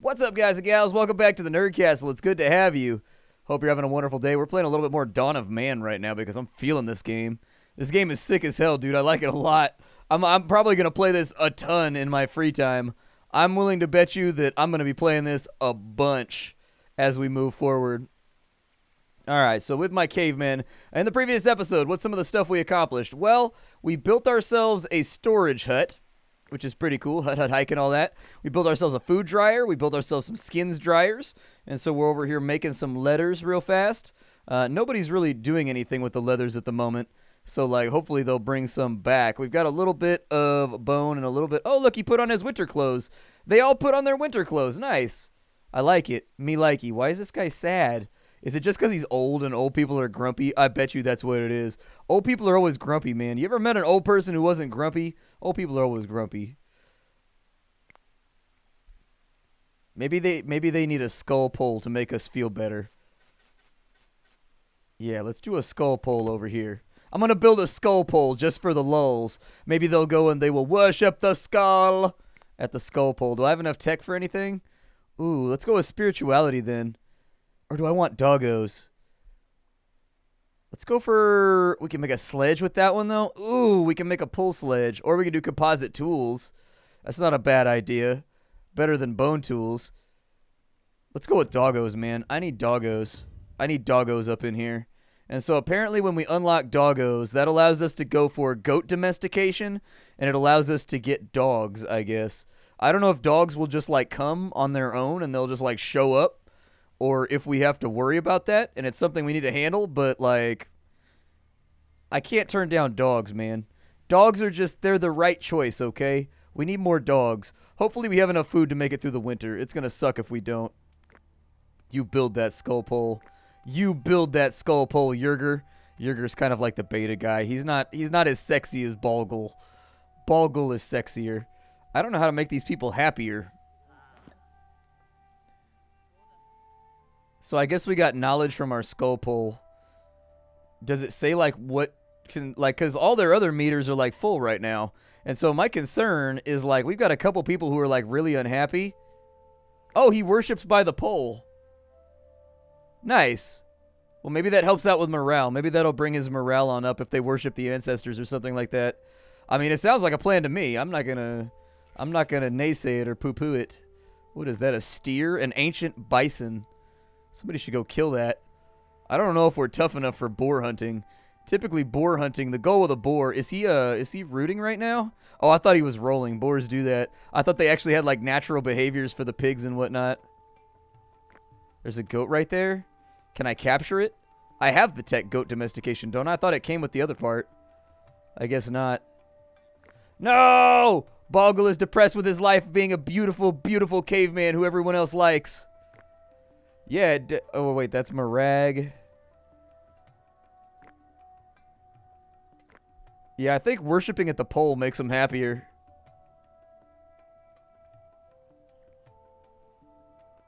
What's up, guys and gals? Welcome back to the Nerd Castle. It's good to have you. Hope you're having a wonderful day. We're playing a little bit more Dawn of Man right now because I'm feeling this game. This game is sick as hell, dude. I like it a lot. I'm probably going to play this a ton in my free time. I'm willing to bet you that I'm going to be playing this a bunch as we move forward. Alright, so with my cavemen, in the previous episode, what's some of the stuff we accomplished? Well, we built ourselves a storage hut, which is pretty cool, hut hike and all that. We built ourselves a food dryer, we built ourselves some skins dryers, and so we're over here making some leathers real fast. Nobody's really doing anything with the leathers at the moment, so like hopefully they'll bring some back. We've got a little bit of bone and a little bit... Oh, look, he put on his winter clothes. They all put on their winter clothes. Nice. I like it. Me likey. Why is this guy sad? Is it just because he's old and old people are grumpy? I bet you that's what it is. Old people are always grumpy, man. You ever met an old person who wasn't grumpy? Old people are always grumpy. Maybe they need a skull pole to make us feel better. Yeah, let's do a skull pole over here. I'm going to build a skull pole just for the lulz. Maybe they'll go and they will worship the skull at the skull pole. Do I have enough tech for anything? Ooh, let's go with spirituality then. Or do I want doggos? Let's go for... We can make a sledge with that one, though. Ooh, we can make a pull sledge. Or we can do composite tools. That's not a bad idea. Better than bone tools. Let's go with doggos, man. I need doggos. I need doggos up in here. And so apparently when we unlock doggos, that allows us to go for goat domestication. And it allows us to get dogs, I guess. I don't know if dogs will just, like, come on their own and they'll just, like, show up. Or if we have to worry about that, and it's something we need to handle, but, like, I can't turn down dogs, man. Dogs are just, they're the right choice, okay? We need more dogs. Hopefully we have enough food to make it through the winter. It's going to suck if we don't. You build that skull pole. You build that skull pole, Yerger. Yerger's kind of like the beta guy. He's not as sexy as Balgle. Balgle is sexier. I don't know how to make these people happier. So I guess we got knowledge from our skull pole. Does it say like what can like because all their other meters are like full right now, and so my concern is like we've got a couple people who are like really unhappy. Oh, he worships by the pole. Nice. Well, maybe that helps out with morale. Maybe that'll bring his morale on up if they worship the ancestors or something like that. I mean, it sounds like a plan to me. I'm not gonna naysay it or poo-poo it. What is that? A steer? An ancient bison. Somebody should go kill that. I don't know if we're tough enough for boar hunting. Typically, boar hunting, the goal of the boar, is he rooting right now? Oh, I thought he was rolling. Boars do that. I thought they actually had, like, natural behaviors for the pigs and whatnot. There's a goat right there. Can I capture it? I have the tech goat domestication, don't I? I thought it came with the other part. I guess not. No! Boggle is depressed with his life being a beautiful, beautiful caveman who everyone else likes. Yeah, oh wait, that's Marag. Yeah, I think worshipping at the pole makes him happier.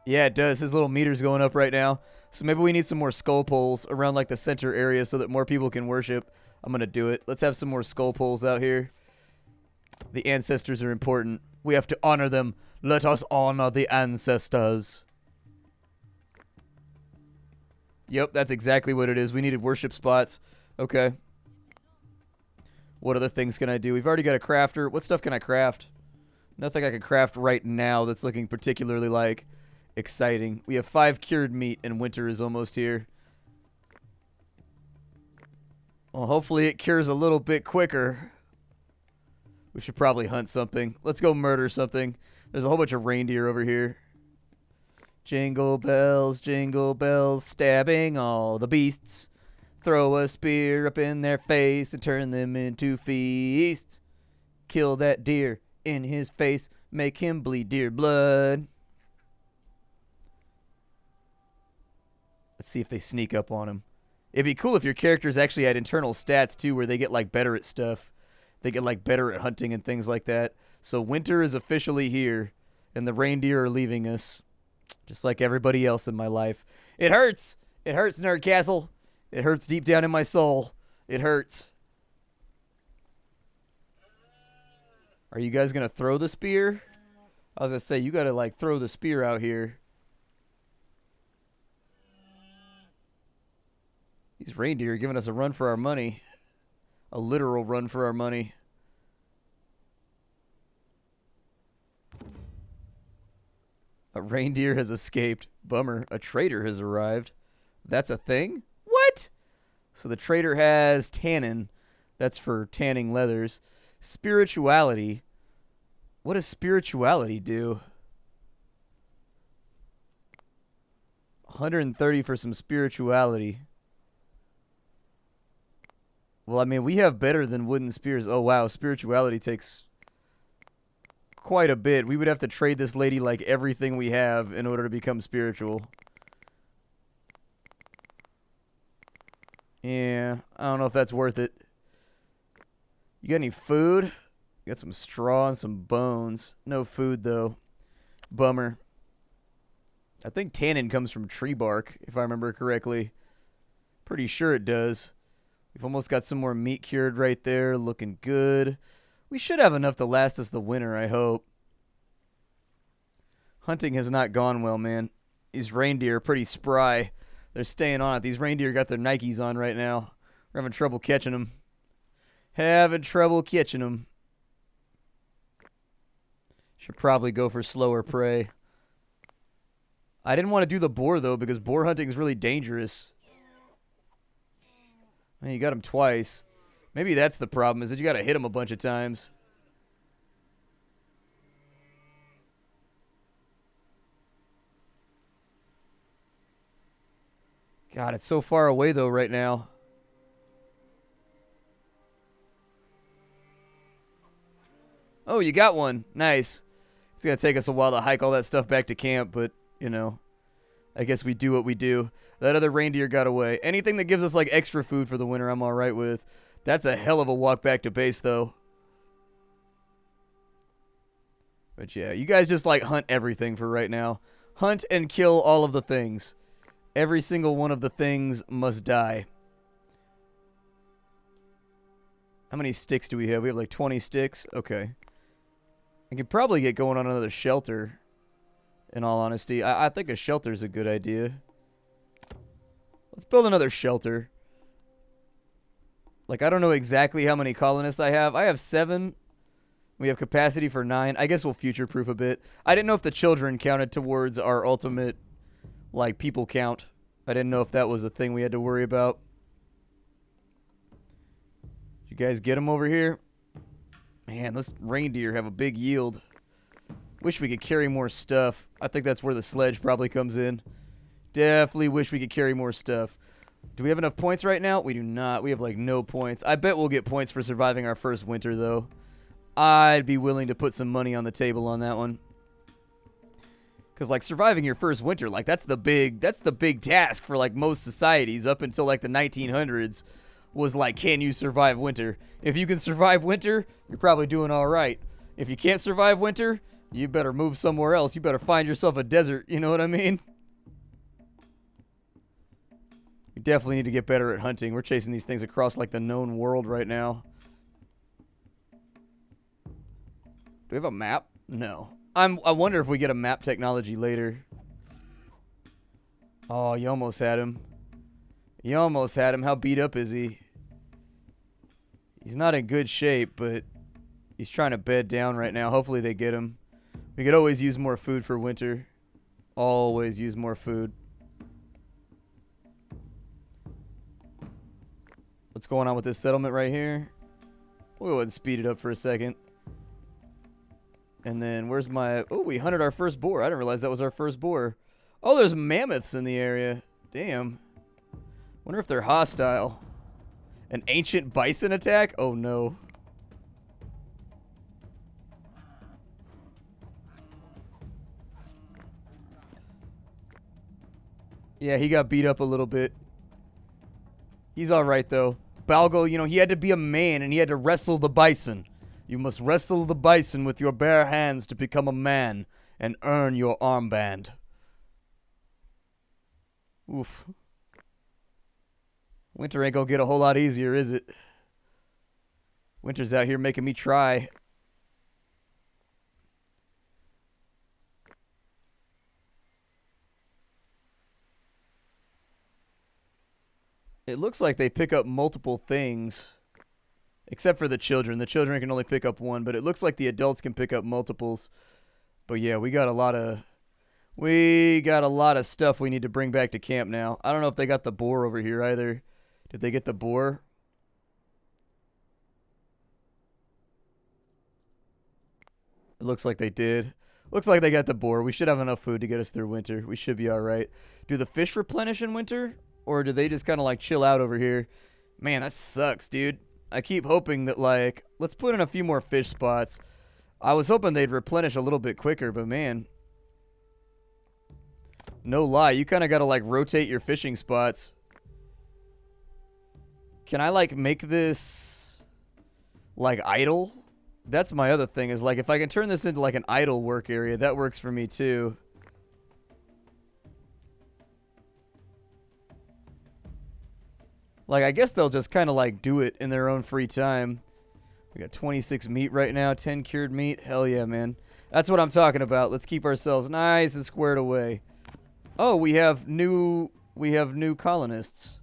Yeah, it does. His little meter's going up right now. So maybe we need some more skull poles around like the center area so that more people can worship. I'm going to do it. Let's have some more skull poles out here. The ancestors are important. We have to honor them. Let us honor the ancestors. Yep, that's exactly what it is. We needed worship spots. Okay. What other things can I do? We've already got a crafter. What stuff can I craft? Nothing I can craft right now that's looking particularly, like, exciting. We have 5 cured meat, and winter is almost here. Well, hopefully it cures a little bit quicker. We should probably hunt something. Let's go murder something. There's a whole bunch of reindeer over here. Jingle bells, stabbing all the beasts. Throw a spear up in their face and turn them into feasts. Kill that deer in his face, make him bleed deer blood. Let's see if they sneak up on him. It'd be cool if your characters actually had internal stats too, where they get like better at stuff. They get like better at hunting and things like that. So winter is officially here, and the reindeer are leaving us. Just like everybody else in my life. It hurts. It hurts, Nerd Castle. It hurts deep down in my soul. It hurts. Are you guys going to throw the spear? I was gonna say, you gotta, like, throw the spear out here. These reindeer are giving us a run for our money. A literal run for our money. A reindeer has escaped. Bummer. A trader has arrived. That's a thing? What? So the trader has tannin. That's for tanning leathers. Spirituality. What does spirituality do? 130 for some spirituality. Well, I mean, we have better than wooden spears. Oh, wow. Spirituality takes quite a bit. We would have to trade this lady like everything we have in order to become spiritual. Yeah, I don't know if that's worth it. You got any food? You got some straw and some bones. No food, though. Bummer. I think tannin comes from tree bark, if I remember correctly. Pretty sure it does. We've almost got some more meat cured right there. Looking good. We should have enough to last us the winter, I hope. Hunting has not gone well, man. These reindeer are pretty spry. They're staying on it. These reindeer got their Nikes on right now. We're having trouble catching them. Having trouble catching them. Should probably go for slower prey. I didn't want to do the boar, though, because boar hunting is really dangerous. Man, you got him twice. Maybe that's the problem, is that you got to hit him a bunch of times. God, it's so far away, though, right now. Oh, you got one. Nice. It's going to take us a while to hike all that stuff back to camp, but, you know, I guess we do what we do. That other reindeer got away. Anything that gives us, like, extra food for the winter, I'm all right with. That's a hell of a walk back to base, though. But, yeah, you guys just, like, hunt everything for right now. Hunt and kill all of the things. Every single one of the things must die. How many sticks do we have? We have, like, 20 sticks? Okay. I could probably get going on another shelter, in all honesty. I think a shelter's a good idea. Let's build another shelter. Like, I don't know exactly how many colonists I have. I have 7. We have capacity for 9. I guess we'll future-proof a bit. I didn't know if the children counted towards our ultimate, like, people count. I didn't know if that was a thing we had to worry about. You guys get them over here? Man, those reindeer have a big yield. Wish we could carry more stuff. I think that's where the sledge probably comes in. Definitely wish we could carry more stuff. Do we have enough points right now? We do not. We have, like, no points. I bet we'll get points for surviving our first winter, though. I'd be willing to put some money on the table on that one. Because, like, surviving your first winter, like, that's the big task for, like, most societies up until, like, the 1900s was, like, can you survive winter? If you can survive winter, you're probably doing all right. If you can't survive winter, you better move somewhere else. You better find yourself a desert, you know what I mean? We definitely need to get better at hunting. We're chasing these things across, like, the known world right now. Do we have a map? No. I wonder if we get a map technology later. Oh, you almost had him. You almost had him. How beat up is he? He's not in good shape, but he's trying to bed down right now. Hopefully they get him. We could always use more food for winter. Always use more food. What's going on with this settlement right here? We'll go ahead and speed it up for a second. And then where's my... Oh, we hunted our first boar. I didn't realize that was our first boar. Oh, there's mammoths in the area. Damn. Wonder if they're hostile. An ancient bison attack? Oh, no. Yeah, he got beat up a little bit. He's all right, though. Balgo, you know, he had to be a man, and he had to wrestle the bison. You must wrestle the bison with your bare hands to become a man and earn your armband. Oof. Winter ain't gonna get a whole lot easier, is it? Winter's out here making me try. It looks like they pick up multiple things. Except for the children. The children can only pick up one, but it looks like the adults can pick up multiples. But yeah, we got a lot of stuff we need to bring back to camp now. I don't know if they got the boar over here either. Did they get the boar? It looks like they did. Looks like they got the boar. We should have enough food to get us through winter. We should be all right. Do the fish replenish in winter? Or do they just kind of like chill out over here? Man, that sucks, dude. I keep hoping that, like, let's put in a few more fish spots. I was hoping they'd replenish a little bit quicker, but man. No lie, you kind of got to, like, rotate your fishing spots. Can I, like, make this, like, idle? That's my other thing, is, like, if I can turn this into, like, an idle work area, that works for me, too. Like, I guess they'll just kind of, like, do it in their own free time. We got 26 meat right now, 10 cured meat. Hell yeah, man. That's what I'm talking about. Let's keep ourselves nice and squared away. Oh, we have new colonists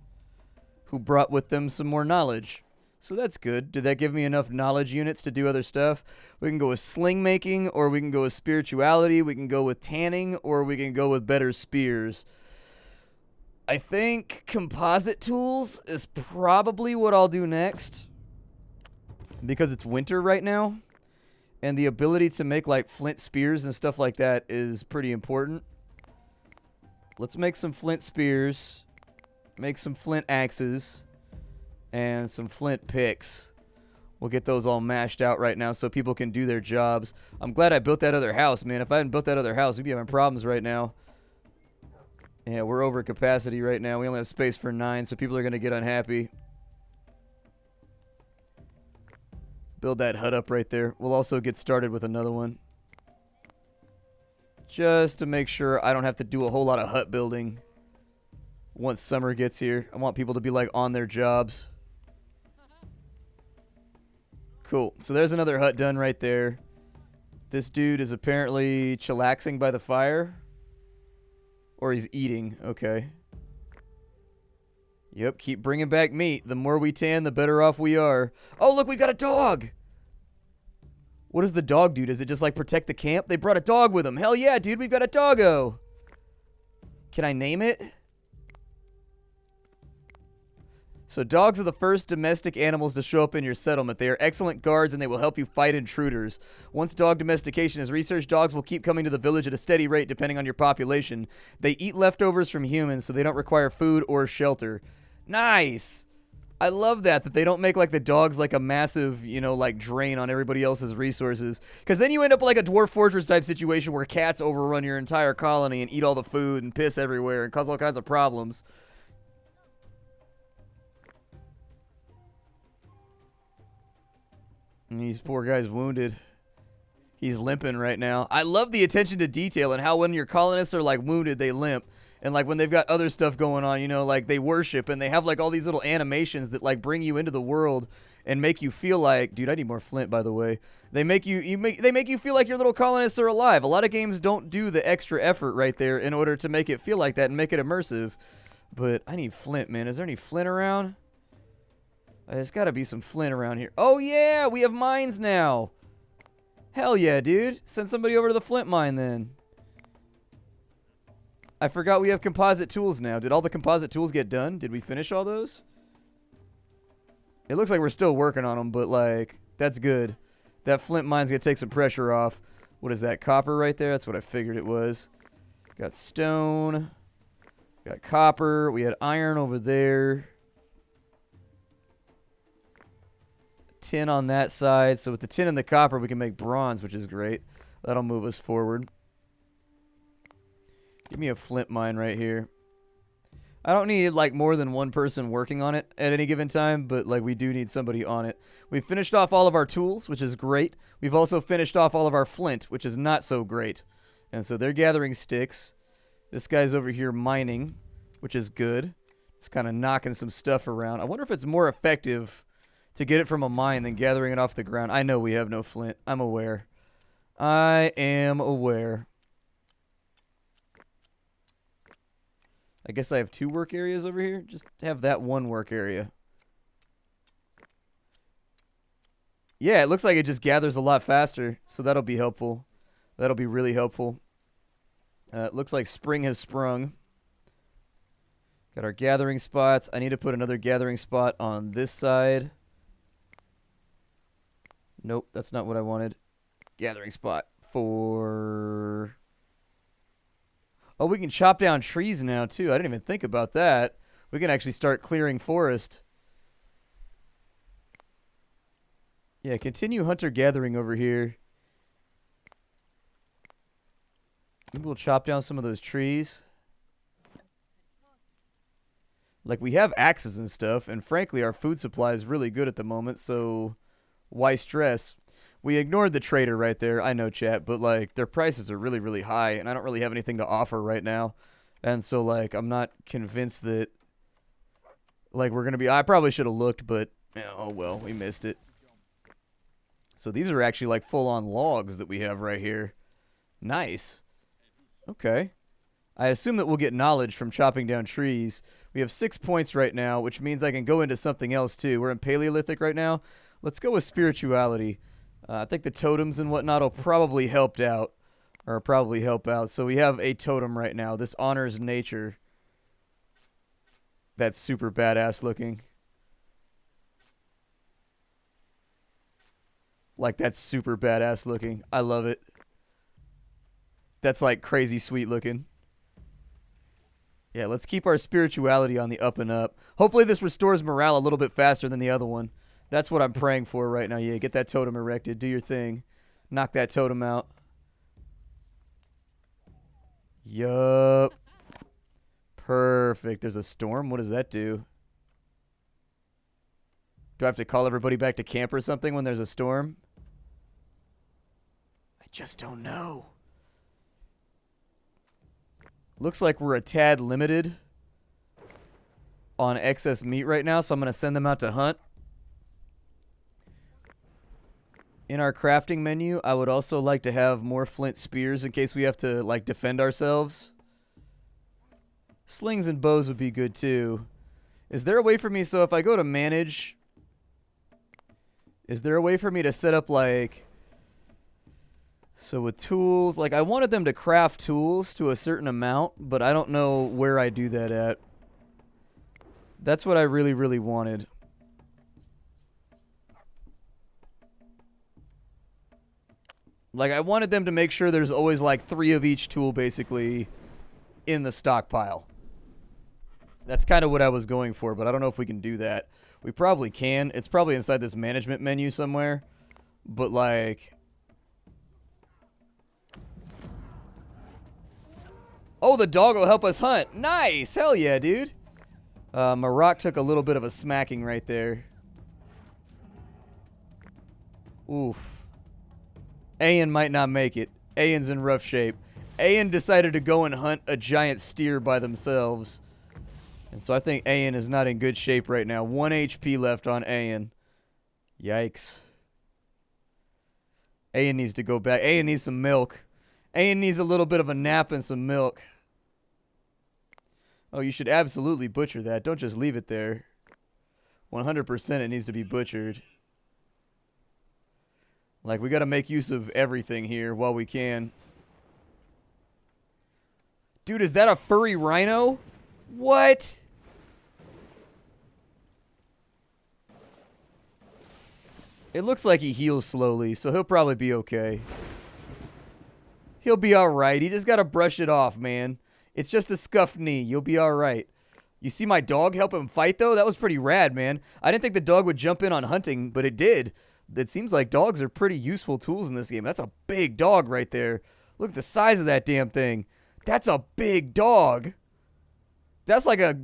who brought with them some more knowledge. So that's good. Did that give me enough knowledge units to do other stuff? We can go with sling making, or we can go with spirituality. We can go with tanning, or we can go with better spears. I think composite tools is probably what I'll do next. Because it's winter right now. And the ability to make like flint spears and stuff like that is pretty important. Let's make some flint spears. Make some flint axes. And some flint picks. We'll get those all mashed out right now so people can do their jobs. I'm glad I built that other house, man. If I hadn't built that other house, we'd be having problems right now. Yeah, we're over capacity right now. We only have space for 9, so people are going to get unhappy. Build that hut up right there. We'll also get started with another one. Just to make sure I don't have to do a whole lot of hut building once summer gets here. I want people to be like on their jobs. Cool. So there's another hut done right there. This dude is apparently chillaxing by the fire. Or he's eating. Okay. Yep, keep bringing back meat. The more we tan, the better off we are. Oh, look, we got a dog! What does the dog do? Does it just, like, protect the camp? They brought a dog with them. Hell yeah, dude, we've got a doggo! Can I name it? So dogs are the first domestic animals to show up in your settlement. They are excellent guards and they will help you fight intruders. Once dog domestication is researched, dogs will keep coming to the village at a steady rate depending on your population. They eat leftovers from humans, so they don't require food or shelter. Nice! I love that they don't make like the dogs like a massive, you know, like drain on everybody else's resources. Because then you end up like a Dwarf Fortress type situation where cats overrun your entire colony and eat all the food and piss everywhere and cause all kinds of problems. And these poor guy's wounded. He's limping right now. I love the attention to detail and how when your colonists are like wounded, they limp. And like when they've got other stuff going on, you know, like they worship and they have like all these little animations that like bring you into the world and make you feel like, dude, I need more flint, by the way. They make you feel like your little colonists are alive. A lot of games don't do the extra effort right there in order to make it feel like that and make it immersive. But I need flint, man. Is there any flint around? There's got to be some flint around here. Oh, yeah, we have mines now. Hell yeah, dude. Send somebody over to the flint mine then. I forgot we have composite tools now. Did all the composite tools get done? Did we finish all those? It looks like we're still working on them, but, like, that's good. That flint mine's going to take some pressure off. What is that, copper right there? That's what I figured it was. Got stone. Got copper. We had iron over there. Tin on that side. So with the tin and the copper, we can make bronze, which is great. That'll move us forward. Give me a flint mine right here. I don't need, like, more than one person working on it at any given time, but, like, we do need somebody on it. We've finished off all of our tools, which is great. We've also finished off all of our flint, which is not so great. And so they're gathering sticks. This guy's over here mining, which is good. Just kind of knocking some stuff around. I wonder if it's more effective to get it from a mine than gathering it off the ground. I know we have no flint. I'm aware. I am aware. I guess I have 2 work areas over here. Just have that 1 work area. Yeah, it looks like it just gathers a lot faster, so that'll be helpful. That'll be really helpful. It looks like spring has sprung. Got our gathering spots. I need to put another gathering spot on this side. Nope, that's not what I wanted. Gathering spot for... Oh, we can chop down trees now, too. I didn't even think about that. We can actually start clearing forest. Yeah, continue hunter-gathering over here. Maybe we'll chop down some of those trees. Like, we have axes and stuff, and frankly, our food supply is really good at the moment, so why stress? We ignored the trader right there, I know, chat, but, like, their prices are really, really high, and I don't really have anything to offer right now. And so, like, I'm not convinced that, like, we're going to be... I probably should have looked, but, oh, well, we missed it. So these are actually, like, full-on logs that we have right here. Nice. Okay. I assume that we'll get knowledge from chopping down trees. We have 6 points right now, which means I can go into something else, too. We're in Paleolithic right now. Let's go with spirituality. I think the totems and whatnot will probably help out. Or probably help out. So we have a totem right now. This honors nature. That's super badass looking. Like, that's super badass looking. I love it. That's, like, crazy sweet looking. Yeah, let's keep our spirituality on the up and up. Hopefully this restores morale a little bit faster than the other one. That's what I'm praying for right now. Yeah, get that totem erected. Do your thing. Knock that totem out. Yup. Perfect. There's a storm. What does that do? Do I have to call everybody back to camp or something when there's a storm? I just don't know. Looks like we're a tad limited on excess meat right now, so I'm going to send them out to hunt. In our crafting menu, I would also like to have more flint spears in case we have to, like, defend ourselves. Slings and bows would be good, too. Is there a way for me, so if I go to manage, is there a way for me to set up, like... So with tools, like I wanted them to craft tools to a certain amount, but I don't know where I do that at. That's what I really, really wanted. Like I wanted them to make sure there's always like 3 of each tool basically in the stockpile. That's kind of what I was going for, but I don't know if we can do that. We probably can. It's probably inside this management menu somewhere. But like... Oh, the dog will help us hunt. Nice. Hell yeah, dude. My rock took a little bit of a smacking right there. Oof. Ayan might not make it. Ayan's in rough shape. Ayan decided to go and hunt a giant steer by themselves. And so I think Ayan is not in good shape right now. 1 HP left on Ayan. Yikes. Ayan needs to go back. Ayan needs some milk. Ayan needs a little bit of a nap and some milk. Oh, you should absolutely butcher that. Don't just leave it there. 100% it needs to be butchered. Like, we got to make use of everything here while we can. Dude, is that a furry rhino? What? It looks like he heals slowly, so he'll probably be okay. He'll be alright. He just got to brush it off, man. It's just a scuffed knee. You'll be alright. You see my dog help him fight, though? That was pretty rad, man. I didn't think the dog would jump in on hunting, but it did. It seems like dogs are pretty useful tools in this game. That's a big dog right there. Look at the size of that damn thing. That's a big dog. That's like a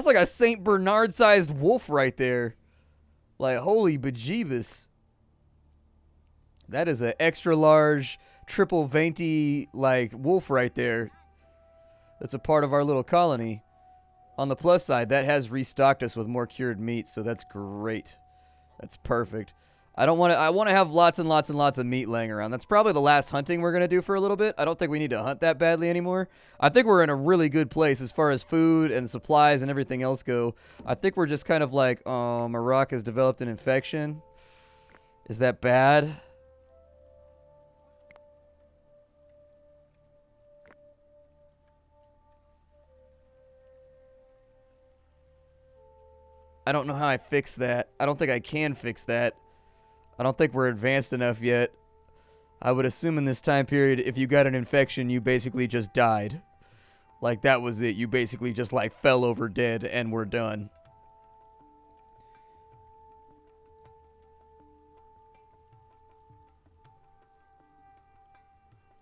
like a Saint Bernard-sized wolf right there. Like, holy bejeebus. That is an extra large, triple veinty, like, wolf right there. That's a part of our little colony. On the plus side, that has restocked us with more cured meat, so that's great. That's perfect. I don't want to. I want to have lots and lots and lots of meat laying around. That's probably the last hunting we're gonna do for a little bit. I don't think we need to hunt that badly anymore. I think we're in a really good place as far as food and supplies and everything else go. I think we're just kind of like, a rock has developed an infection. Is that bad? I don't know how I fix that. I don't think I can fix that. I don't think we're advanced enough yet. I would assume in this time period, if you got an infection, you basically just died. Like, that was it. You basically just, like, fell over dead and we're done.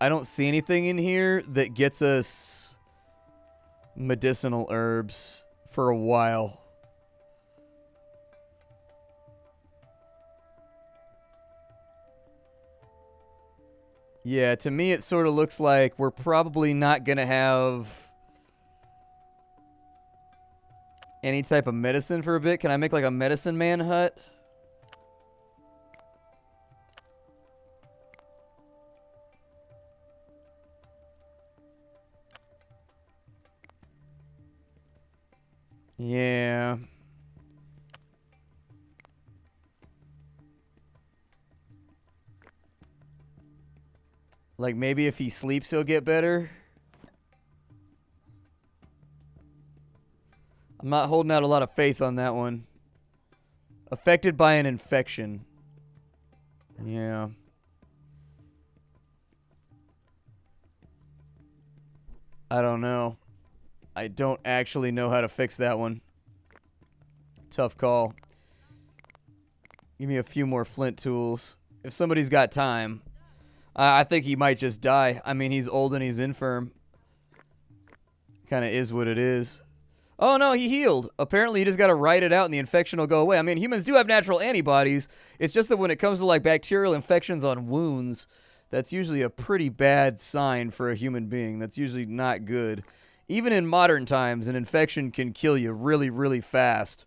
I don't see anything in here that gets us medicinal herbs for a while. Yeah, to me it sort of looks like we're probably not going to have any type of medicine for a bit. Can I make like a medicine man hut? Yeah. Like, maybe if he sleeps, he'll get better. I'm not holding out a lot of faith on that one. Affected by an infection. Yeah. I don't know. I don't actually know how to fix that one. Tough call. Give me a few more flint tools. If somebody's got time. I think he might just die. I mean, he's old and he's infirm. Kind of is what it is. Oh, no, he healed. Apparently, you just got to write it out and the infection will go away. I mean, humans do have natural antibodies. It's just that when it comes to, like, bacterial infections on wounds, that's usually a pretty bad sign for a human being. That's usually not good. Even in modern times, an infection can kill you really, really fast.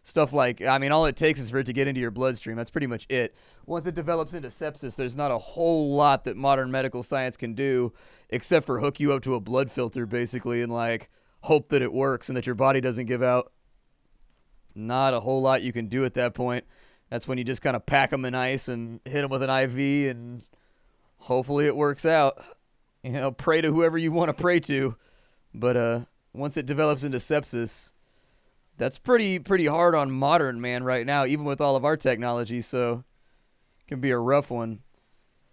Stuff like, I mean, all it takes is for it to get into your bloodstream. That's pretty much it. Once it develops into sepsis, there's not a whole lot that modern medical science can do except for hook you up to a blood filter, basically, and, like, hope that it works and that your body doesn't give out. Not a whole lot you can do at that point. That's when you just kind of pack them in ice and hit them with an IV and hopefully it works out. You know, pray to whoever you want to pray to. But once it develops into sepsis, that's pretty hard on modern man right now, even with all of our technology, so it can be a rough one.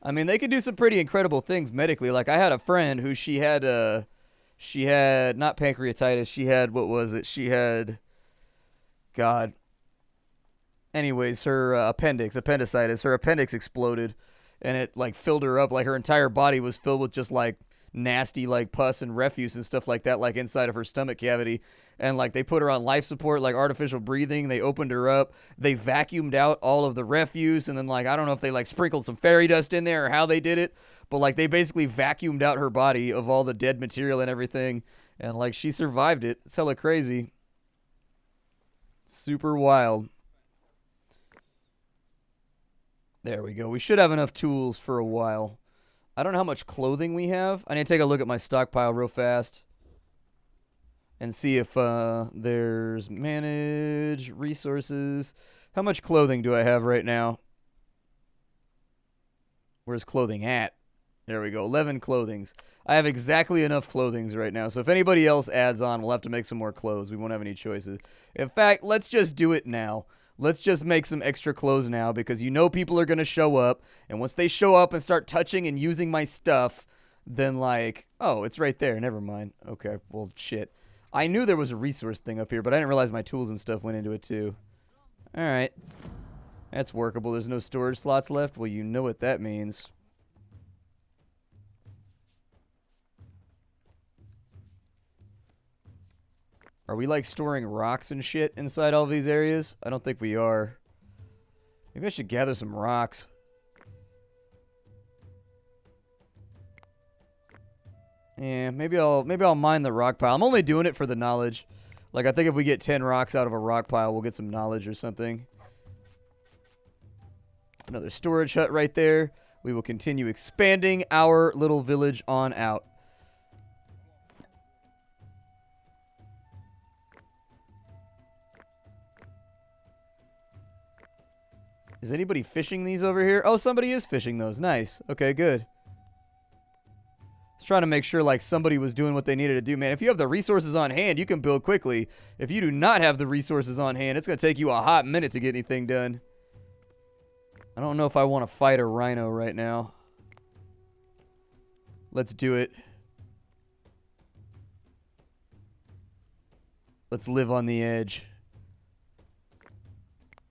I mean, they can do some pretty incredible things medically. Like, I had a friend who she had not pancreatitis, she had, what was it? She had, God. Anyways, her appendicitis, her appendix exploded, and it, like, filled her up. Like, her entire body was filled with just, like, nasty, like, pus and refuse and stuff like that, like, inside of her stomach cavity. And, like, they put her on life support, like, artificial breathing. They opened her up. They vacuumed out all of the refuse. And then, like, I don't know if they, like, sprinkled some fairy dust in there or how they did it. But, like, they basically vacuumed out her body of all the dead material and everything. And, like, she survived it. It's hella crazy. Super wild. There we go. We should have enough tools for a while. I don't know how much clothing we have. I need to take a look at my stockpile real fast. And see if there's manage resources. How much clothing do I have right now? Where's clothing at? There we go. 11 clothings. I have exactly enough clothings right now. So if anybody else adds on, we'll have to make some more clothes. We won't have any choices. In fact, let's just do it now. Let's just make some extra clothes now because you know people are going to show up. And once they show up and start touching and using my stuff, then like, oh, it's right there. Never mind. Okay, well, shit. I knew there was a resource thing up here, but I didn't realize my tools and stuff went into it too. Alright. That's workable. There's no storage slots left. Well, you know what that means. Are we, like, storing rocks and shit inside all these areas? I don't think we are. Maybe I should gather some rocks. Yeah, maybe I'll mine the rock pile. I'm only doing it for the knowledge. Like, I think if we get 10 rocks out of a rock pile, we'll get some knowledge or something. Another storage hut right there. We will continue expanding our little village on out. Is anybody fishing these over here? Oh, somebody is fishing those. Nice. Okay, good. Just trying to make sure, like, somebody was doing what they needed to do, man. If you have the resources on hand, you can build quickly. If you do not have the resources on hand, it's going to take you a hot minute to get anything done. I don't know if I want to fight a rhino right now. Let's do it. Let's live on the edge.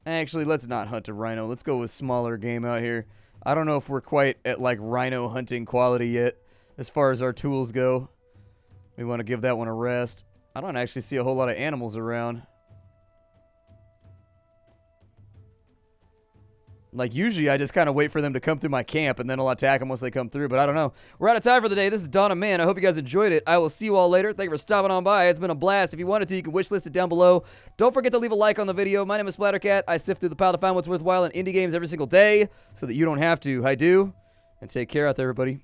Actually, let's not hunt a rhino. Let's go with smaller game out here. I don't know if we're quite at, like, rhino hunting quality yet as far as our tools go. We want to give that one a rest. I don't actually see a whole lot of animals around. Like, usually I just kind of wait for them to come through my camp, and then I'll attack them once they come through, but I don't know. We're out of time for the day. This is Dawn of Man. I hope you guys enjoyed it. I will see you all later. Thank you for stopping on by. It's been a blast. If you wanted to, you can wishlist it down below. Don't forget to leave a like on the video. My name is Splattercat. I sift through the pile to find what's worthwhile in indie games every single day so that you don't have to. I do. And take care out there, everybody.